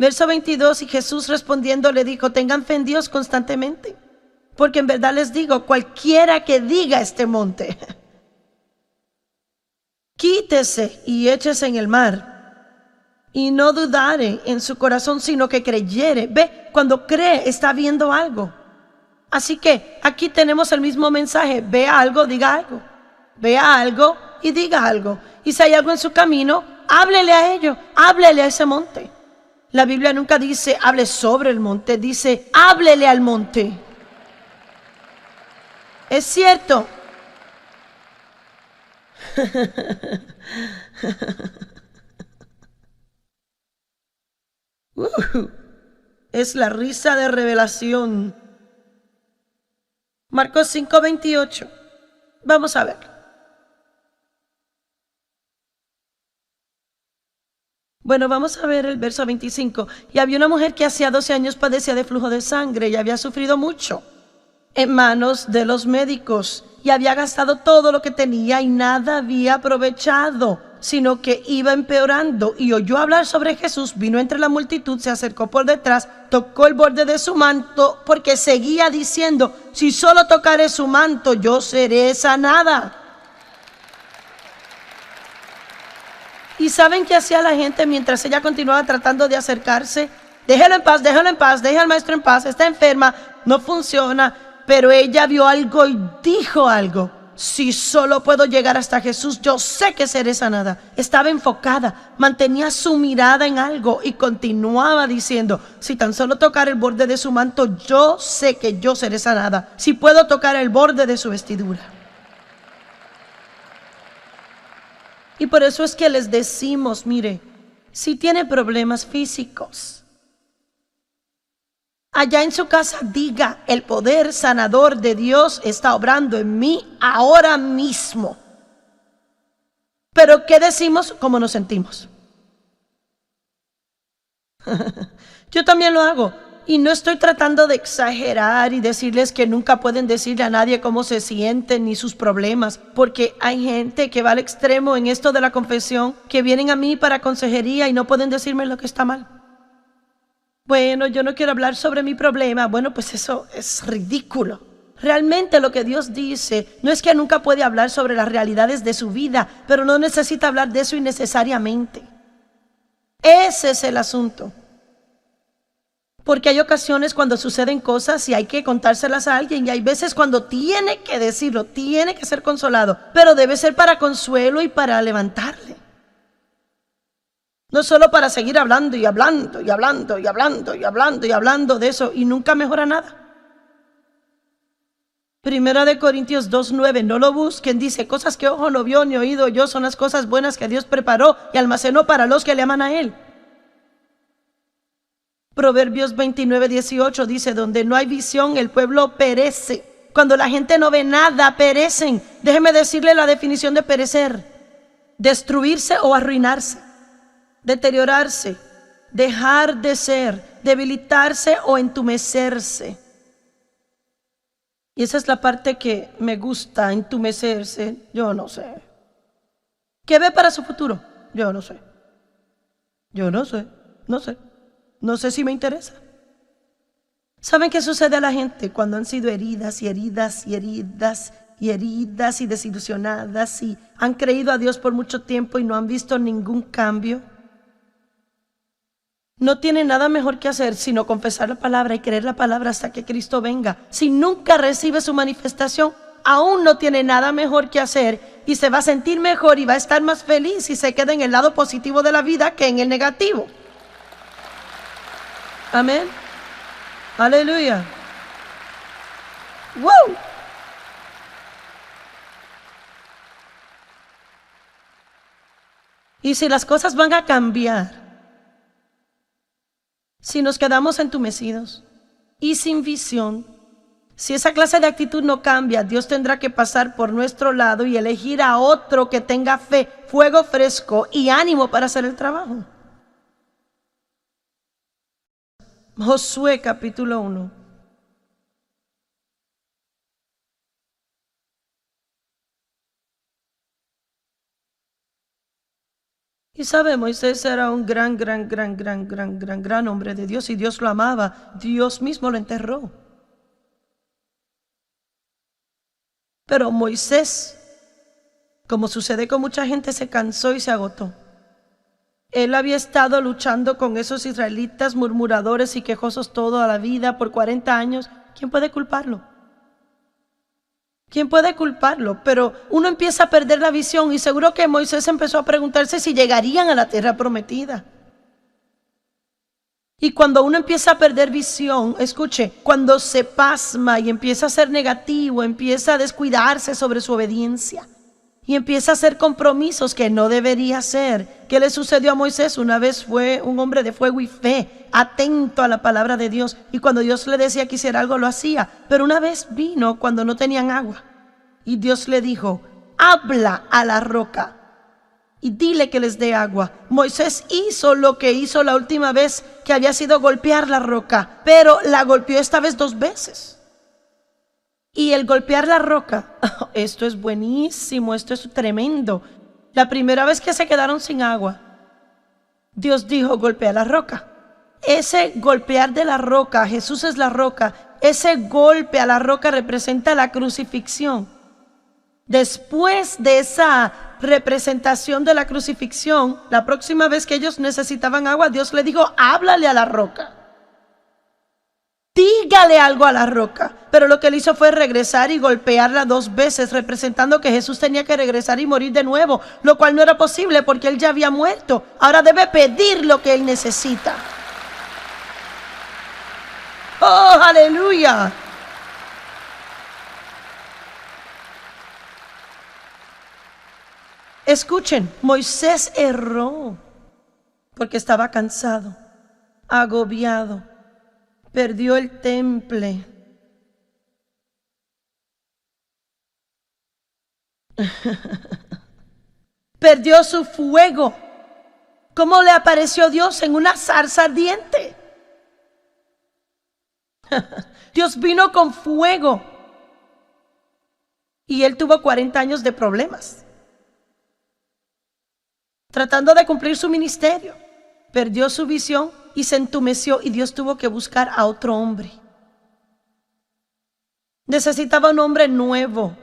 Verso 22, y Jesús respondiendo le dijo: tengan fe en Dios constantemente, porque en verdad les digo, cualquiera que diga a este monte, quítese y échese en el mar, y no dudare en su corazón, sino que creyere. Ve, cuando cree está viendo algo. Así que aquí tenemos el mismo mensaje: vea algo, diga algo. Vea algo y diga algo. Y si hay algo en su camino, háblele a ello, háblele a ese monte. La Biblia nunca dice hable sobre el monte, dice háblele al monte. Es cierto. Es la risa de revelación. Marcos 5:28. Vamos a ver. Bueno, vamos a ver el verso 25. Y había una mujer que hacía 12 años padecía de flujo de sangre y había sufrido mucho en manos de los médicos, y había gastado todo lo que tenía y nada había aprovechado, sino que iba empeorando. Y oyó hablar sobre Jesús, vino entre la multitud, se acercó por detrás, tocó el borde de su manto, porque seguía diciendo: si solo tocaré su manto, yo seré sanada. ¿Y saben qué hacía la gente mientras ella continuaba tratando de acercarse? Déjelo en paz, déjelo en paz, deja al maestro en paz, está enferma, no funciona. Pero ella vio algo y dijo algo: si solo puedo llegar hasta Jesús, yo sé que seré sanada. Estaba enfocada, mantenía su mirada en algo y continuaba diciendo: si tan solo tocar el borde de su manto, yo sé que yo seré sanada. Si puedo tocar el borde de su vestidura. Y por eso es que les decimos, mire, si tiene problemas físicos, allá en su casa diga: el poder sanador de Dios está obrando en mí ahora mismo. Pero ¿qué decimos? ¿Cómo nos sentimos? Yo también lo hago. Y no estoy tratando de exagerar y decirles que nunca pueden decirle a nadie cómo se sienten ni sus problemas, porque hay gente que va al extremo en esto de la confesión, que vienen a mí para consejería y no pueden decirme lo que está mal. Bueno, yo no quiero hablar sobre mi problema. Bueno, pues eso es ridículo. Realmente lo que Dios dice no es que nunca puede hablar sobre las realidades de su vida, pero no necesita hablar de eso innecesariamente. Ese es el asunto. Porque hay ocasiones cuando suceden cosas y hay que contárselas a alguien, y hay veces cuando tiene que decirlo, tiene que ser consolado, pero debe ser para consuelo y para levantarle. No solo para seguir hablando y hablando y hablando y hablando y hablando y hablando de eso y nunca mejora nada. Primera de Corintios 2:9, no lo busquen, dice: cosas que ojo no vio ni oído yo son las cosas buenas que Dios preparó y almacenó para los que le aman a Él. Proverbios 29:18 dice: donde no hay visión el pueblo perece. Cuando la gente no ve nada, perecen. Déjeme decirle la definición de perecer: destruirse o arruinarse, deteriorarse, dejar de ser, debilitarse o entumecerse. Y esa es la parte que me gusta, entumecerse. Yo no sé. ¿Qué ve para su futuro? Yo no sé. Yo no sé. No sé. No sé si me interesa. ¿Saben qué sucede a la gente cuando han sido heridas y heridas y heridas y heridas y desilusionadas y han creído a Dios por mucho tiempo y no han visto ningún cambio? No tienen nada mejor que hacer sino confesar la palabra y creer la palabra hasta que Cristo venga. Si nunca recibe su manifestación, aún no tiene nada mejor que hacer y se va a sentir mejor y va a estar más feliz si se queda en el lado positivo de la vida que en el negativo. Amén. Aleluya. ¡Wow! Y si las cosas van a cambiar, si nos quedamos entumecidos y sin visión, si esa clase de actitud no cambia, Dios tendrá que pasar por nuestro lado y elegir a otro que tenga fe, fuego fresco y ánimo para hacer el trabajo. Josué capítulo 1. Y sabe, Moisés era un gran hombre de Dios y Dios lo amaba. Dios mismo lo enterró. Pero Moisés, como sucede con mucha gente, se cansó y se agotó. Él había estado luchando con esos israelitas murmuradores y quejosos toda la vida por 40 años. ¿Quién puede culparlo? ¿Quién puede culparlo? Pero uno empieza a perder la visión y seguro que Moisés empezó a preguntarse si llegarían a la tierra prometida. Y cuando uno empieza a perder visión, escuche, cuando se pasma y empieza a ser negativo, empieza a descuidarse sobre su obediencia y empieza a hacer compromisos que no debería hacer. ¿Qué le sucedió a Moisés? Una vez fue un hombre de fuego y fe, atento a la palabra de Dios, y cuando Dios le decía que hiciera algo, lo hacía. Pero una vez vino cuando no tenían agua y Dios le dijo: habla a la roca y dile que les dé agua. Moisés hizo lo que hizo la última vez, que había sido golpear la roca, pero la golpeó esta vez 2 veces. Y el golpear la roca, esto es buenísimo, esto es tremendo. La primera vez que se quedaron sin agua, Dios dijo: golpea la roca. Ese golpear de la roca, Jesús es la roca, ese golpe a la roca representa la crucifixión. Después de esa representación de la crucifixión, la próxima vez que ellos necesitaban agua, Dios le dijo: háblale a la roca. Dígale algo a la roca. Pero lo que él hizo fue regresar y golpearla 2 veces, representando que Jesús tenía que regresar y morir de nuevo, lo cual no era posible porque él ya había muerto. Ahora debe pedir lo que él necesita. ¡Oh, aleluya! Escuchen, Moisés erró porque estaba cansado, agobiado, perdió el temple. Perdió su fuego. ¿Cómo le apareció Dios? En una zarza ardiente. Dios vino con fuego y él tuvo 40 años de problemas tratando de cumplir su ministerio. Perdió su visión y se entumeció y Dios tuvo que buscar a otro hombre. Necesitaba un hombre nuevo.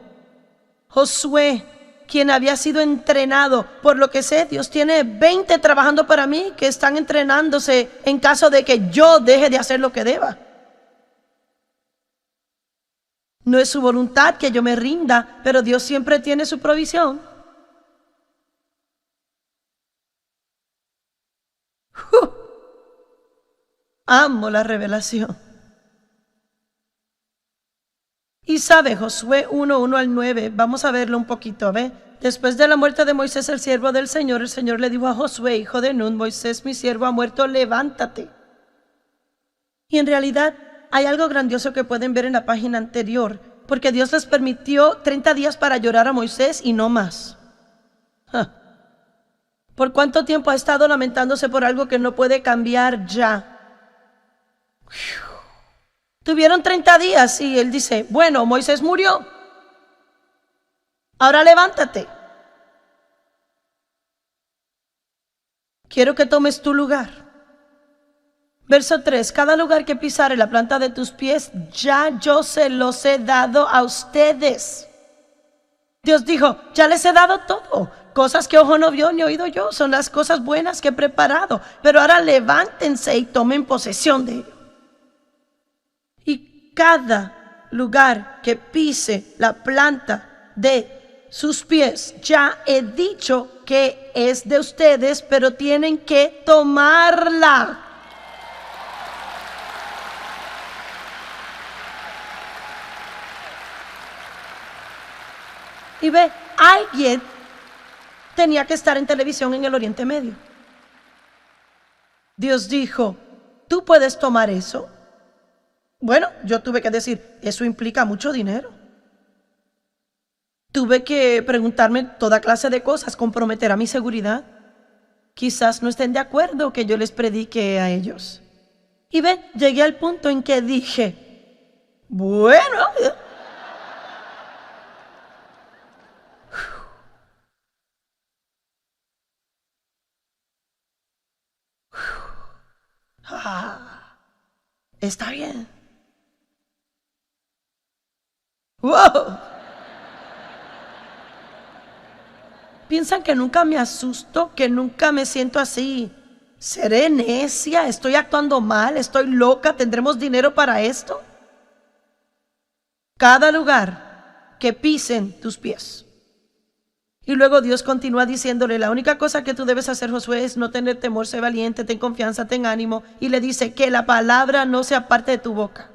Josué, quien había sido entrenado. Por lo que sé, Dios tiene 20 trabajando para mí que están entrenándose en caso de que yo deje de hacer lo que deba. No es su voluntad que yo me rinda, pero Dios siempre tiene su provisión. Amo la revelación. Y sabe, Josué 1:1 al 9, vamos a verlo un poquito, ¿ve? Después de la muerte de Moisés, el siervo del Señor, el Señor le dijo a Josué, hijo de Nun: Moisés, mi siervo, ha muerto, levántate. Y en realidad hay algo grandioso que pueden ver en la página anterior, porque Dios les permitió 30 días para llorar a Moisés y no más. ¿Por cuánto tiempo ha estado lamentándose por algo que no puede cambiar ya? Tuvieron 30 días y él dice: bueno, Moisés murió, ahora levántate. Quiero que tomes tu lugar. Verso 3, cada lugar que pisare la planta de tus pies, ya yo se los he dado a ustedes. Dios dijo: ya les he dado todo. Cosas que ojo no vio ni oído yo, son las cosas buenas que he preparado. Pero ahora levántense y tomen posesión de ello. Y cada lugar que pise la planta de sus pies, ya he dicho que es de ustedes, pero tienen que tomarla. Y ve, alguien tenía que estar en televisión en el Oriente Medio. Dios dijo: ¿tú puedes tomar eso? Bueno, yo tuve que decir: eso implica mucho dinero. Tuve que preguntarme toda clase de cosas, comprometer a mi seguridad. Quizás no estén de acuerdo que yo les predique a ellos. Y ve, llegué al punto en que dije: bueno, Ah, está bien. ¡Wow! Piensan que nunca me asusto, que nunca me siento así. ¿Seré necia? ¿Estoy actuando mal? ¿Estoy loca? ¿Tendremos dinero para esto? Cada lugar que pisen tus pies. Y luego Dios continúa diciéndole, la única cosa que tú debes hacer, Josué, es no tener temor, sé valiente, ten confianza, ten ánimo. Y le dice que la palabra no sea parte de tu boca.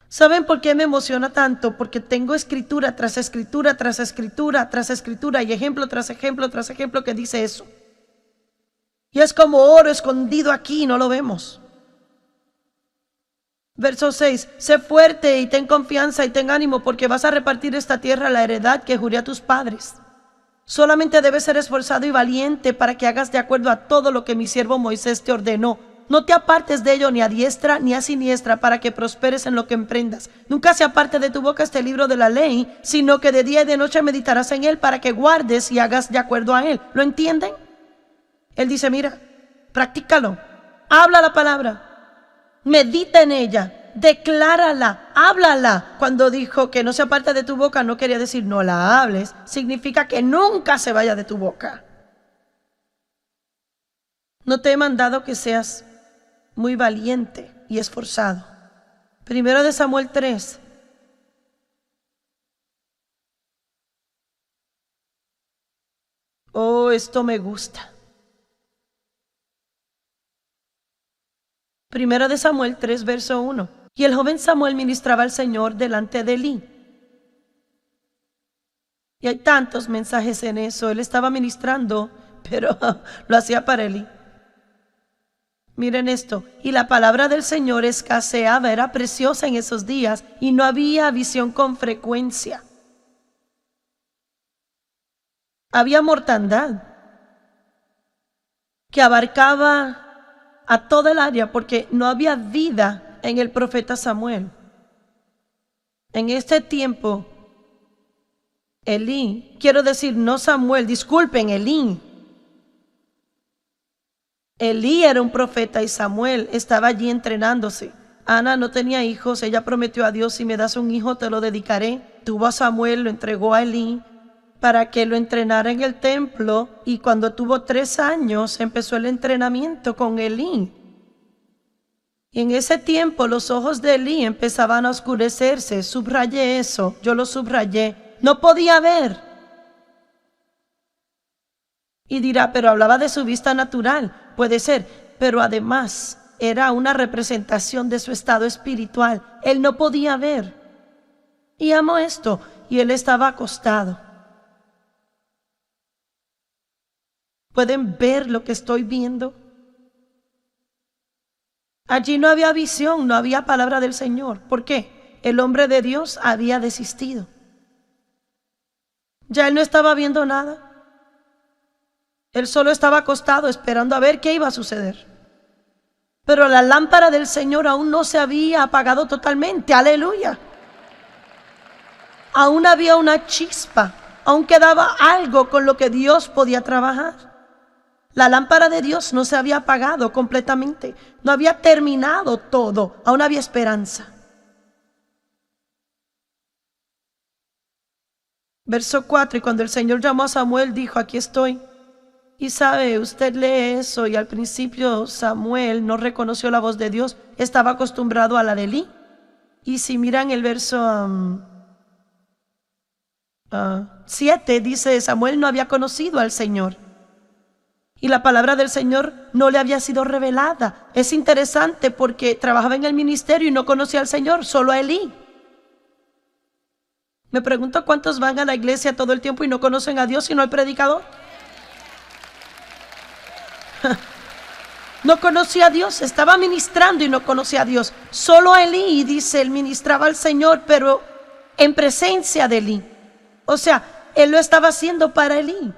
¿Saben por qué me emociona tanto? Porque tengo escritura tras escritura, tras escritura, tras escritura y ejemplo tras ejemplo, tras ejemplo que dice eso. Y es como oro escondido aquí, no lo vemos. Verso 6, sé fuerte y ten confianza y ten ánimo porque vas a repartir esta tierra, la heredad que juré a tus padres. Solamente debes ser esforzado y valiente para que hagas de acuerdo a todo lo que mi siervo Moisés te ordenó. No te apartes de ello ni a diestra ni a siniestra para que prosperes en lo que emprendas. Nunca se aparte de tu boca este libro de la ley, sino que de día y de noche meditarás en él para que guardes y hagas de acuerdo a él. ¿Lo entienden? Él dice, mira, practícalo, habla la palabra. Medita en ella, declárala, háblala. Cuando dijo que no se aparte de tu boca, no quería decir no la hables. Significa que nunca se vaya de tu boca. No te he mandado que seas muy valiente y esforzado. Primero de Samuel 3. Oh, esto me gusta. Primero de Samuel 3, verso 1. Y el joven Samuel ministraba al Señor delante de Elí. Y hay tantos mensajes en eso. Él estaba ministrando, pero lo hacía para Elí. Miren esto. Y la palabra del Señor escaseaba, era preciosa en esos días y no había visión con frecuencia. Había mortandad que abarcaba a toda el área porque no había vida en el profeta Samuel. En este tiempo, Elí, quiero decir no Samuel, disculpen, Elí era un profeta y Samuel estaba allí entrenándose. Ana no tenía hijos, ella prometió a Dios, si me das un hijo te lo dedicaré. Tuvo a Samuel, lo entregó a Elí para que lo entrenara en el templo y cuando tuvo 3 años empezó el entrenamiento con Elí. Y en ese tiempo los ojos de Elí empezaban a oscurecerse, subrayé eso, yo lo subrayé, no podía ver. Y dirá, pero hablaba de su vista natural, puede ser, pero además era una representación de su estado espiritual, él no podía ver. Y amo esto, y él estaba acostado. ¿Pueden ver lo que estoy viendo? Allí no había visión, no había palabra del Señor. ¿Por qué? El hombre de Dios había desistido. Ya él no estaba viendo nada. Él solo estaba acostado esperando a ver qué iba a suceder. Pero la lámpara del Señor aún no se había apagado totalmente. ¡Aleluya! Aún había una chispa. Aún quedaba algo con lo que Dios podía trabajar. La lámpara de Dios no se había apagado completamente, no había terminado todo, aún había esperanza. Verso 4, y cuando el Señor llamó a Samuel, dijo, aquí estoy. Y sabe, usted lee eso y al principio Samuel no reconoció la voz de Dios, estaba acostumbrado a la de Elí. Y si miran el verso 7, dice, Samuel no había conocido al Señor. Y la palabra del Señor no le había sido revelada. Es interesante porque trabajaba en el ministerio y no conocía al Señor, solo a Elí. Me pregunto cuántos van a la iglesia todo el tiempo y no conocen a Dios sino al predicador. No conocía a Dios, estaba ministrando y no conocía a Dios. Solo a Elí, dice, él ministraba al Señor, pero en presencia de Elí. O sea, él lo estaba haciendo para Elí.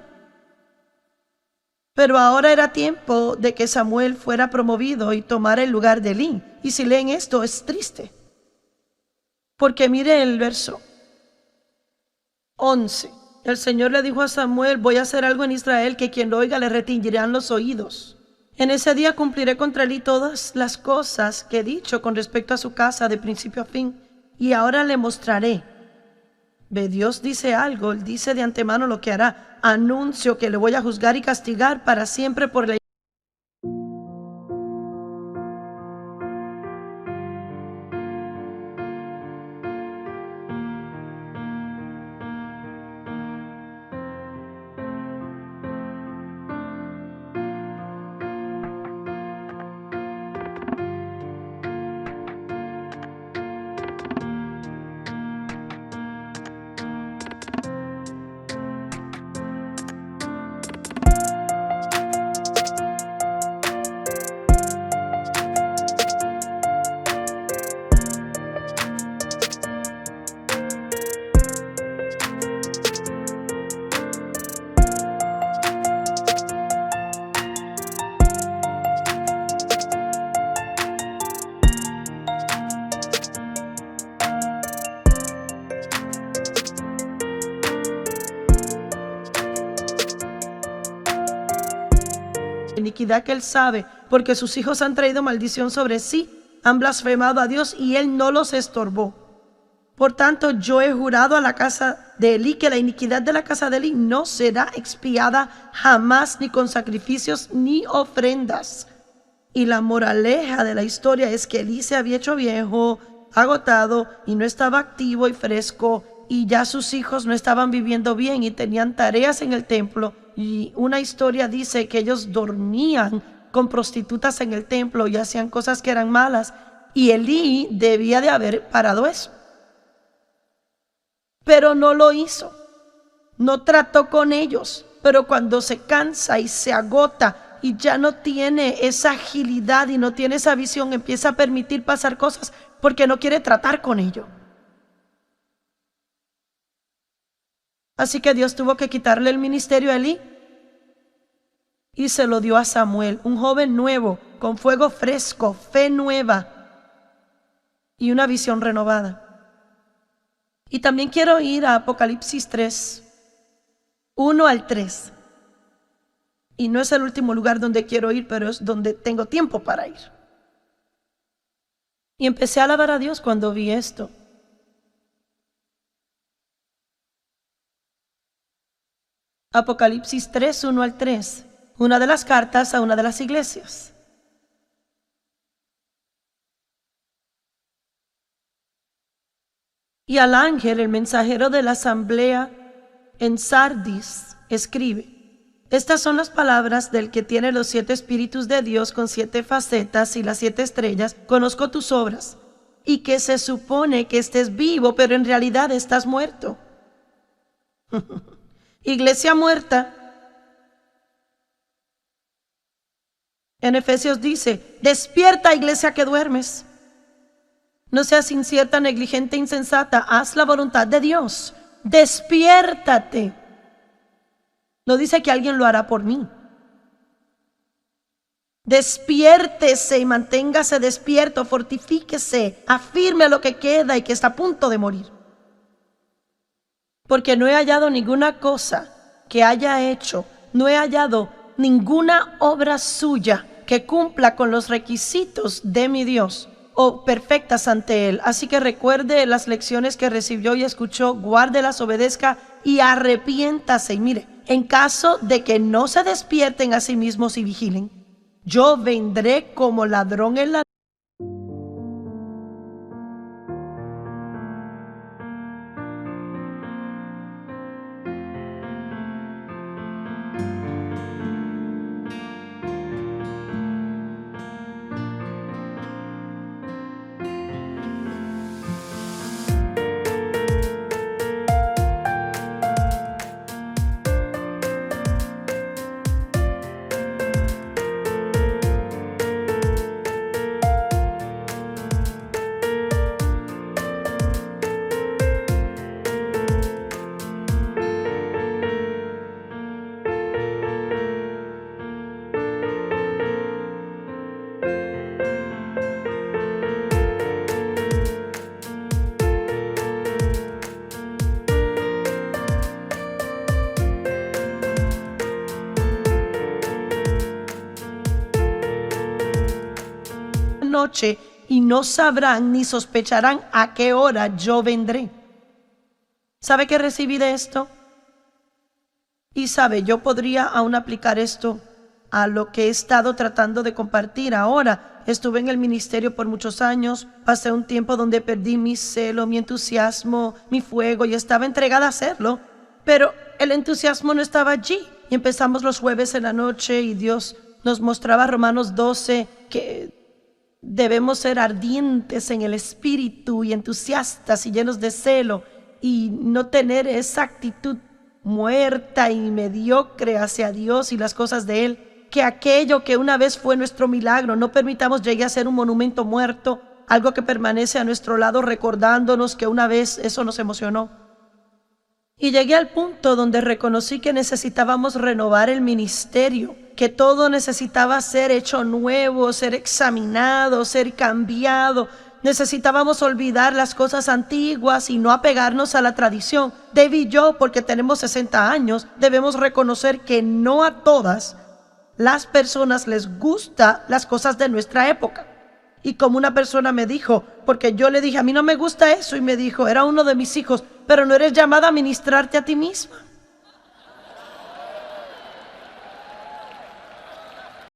Pero ahora era tiempo de que Samuel fuera promovido y tomara el lugar de Elí. Y si leen esto es triste. Porque mire el verso 11. El Señor le dijo a Samuel: voy a hacer algo en Israel que quien lo oiga le retiñirán los oídos. En ese día cumpliré contra él todas las cosas que he dicho con respecto a su casa de principio a fin. Y ahora le mostraré. Ve, Dios dice algo, Él dice de antemano lo que hará. Anuncio que le voy a juzgar y castigar para siempre por la iniquidad que él sabe, porque sus hijos han traído maldición sobre sí, han blasfemado a Dios y él no los estorbó. Por tanto, yo he jurado a la casa de Elí que la iniquidad de la casa de Elí no será expiada jamás, ni con sacrificios ni ofrendas. Y la moraleja de la historia es que Elí se había hecho viejo, agotado, y no estaba activo y fresco, y ya sus hijos no estaban viviendo bien y tenían tareas en el templo. Y una historia dice que ellos dormían con prostitutas en el templo y hacían cosas que eran malas, y Elí debía de haber parado eso. Pero no lo hizo, no trató con ellos. Pero cuando se cansa y se agota y ya no tiene esa agilidad y no tiene esa visión, empieza a permitir pasar cosas porque no quiere tratar con ellos. Así que Dios tuvo que quitarle el ministerio a Elí y se lo dio a Samuel, un joven nuevo, con fuego fresco, fe nueva y una visión renovada. Y también quiero ir a Apocalipsis 3, 1 al 3. Y no es el último lugar donde quiero ir, pero es donde tengo tiempo para ir. Y empecé a alabar a Dios cuando vi esto. Apocalipsis 3, 1 al 3. Una de las cartas a una de las iglesias. Y al ángel, el mensajero de la asamblea en Sardis, escribe: estas son las palabras del que tiene los 7 espíritus de Dios con 7 facetas y las 7 estrellas. Conozco tus obras y que se supone que estés vivo, pero en realidad estás muerto. Iglesia muerta. En Efesios dice: despierta, iglesia que duermes. No seas incierta, negligente, insensata. Haz la voluntad de Dios. Despiértate. No dice que alguien lo hará por mí. Despiértese y manténgase despierto, fortifíquese, afirme lo que queda y que está a punto de morir. Porque no he hallado ninguna cosa que haya hecho, no he hallado ninguna obra suya que cumpla con los requisitos de mi Dios o perfectas ante Él. Así que recuerde las lecciones que recibió y escuchó, guárdelas, obedezca y arrepiéntase. Y mire, en caso de que no se despierten a sí mismos y vigilen, yo vendré como ladrón en la noche y no sabrán ni sospecharán a qué hora yo vendré. ¿Sabe qué recibí de esto? Y sabe, yo podría aún aplicar esto a lo que he estado tratando de compartir ahora. Estuve en el ministerio por muchos años, pasé un tiempo donde perdí mi celo, mi entusiasmo, mi fuego y estaba entregada a hacerlo, pero el entusiasmo no estaba allí. Y empezamos los jueves en la noche y Dios nos mostraba Romanos 12 que debemos ser ardientes en el espíritu y entusiastas y llenos de celo y no tener esa actitud muerta y mediocre hacia Dios y las cosas de Él, que aquello que una vez fue nuestro milagro, no permitamos llegue a ser un monumento muerto, algo que permanece a nuestro lado recordándonos que una vez eso nos emocionó. Y llegué al punto donde reconocí que necesitábamos renovar el ministerio, que todo necesitaba ser hecho nuevo, ser examinado, ser cambiado. Necesitábamos olvidar las cosas antiguas y no apegarnos a la tradición. Dave y yo, porque tenemos 60 años, debemos reconocer que no a todas las personas les gustan las cosas de nuestra época. Y como una persona me dijo, porque yo le dije, a mí no me gusta eso, y me dijo, era uno de mis hijos, pero no eres llamada a ministrarte a ti misma.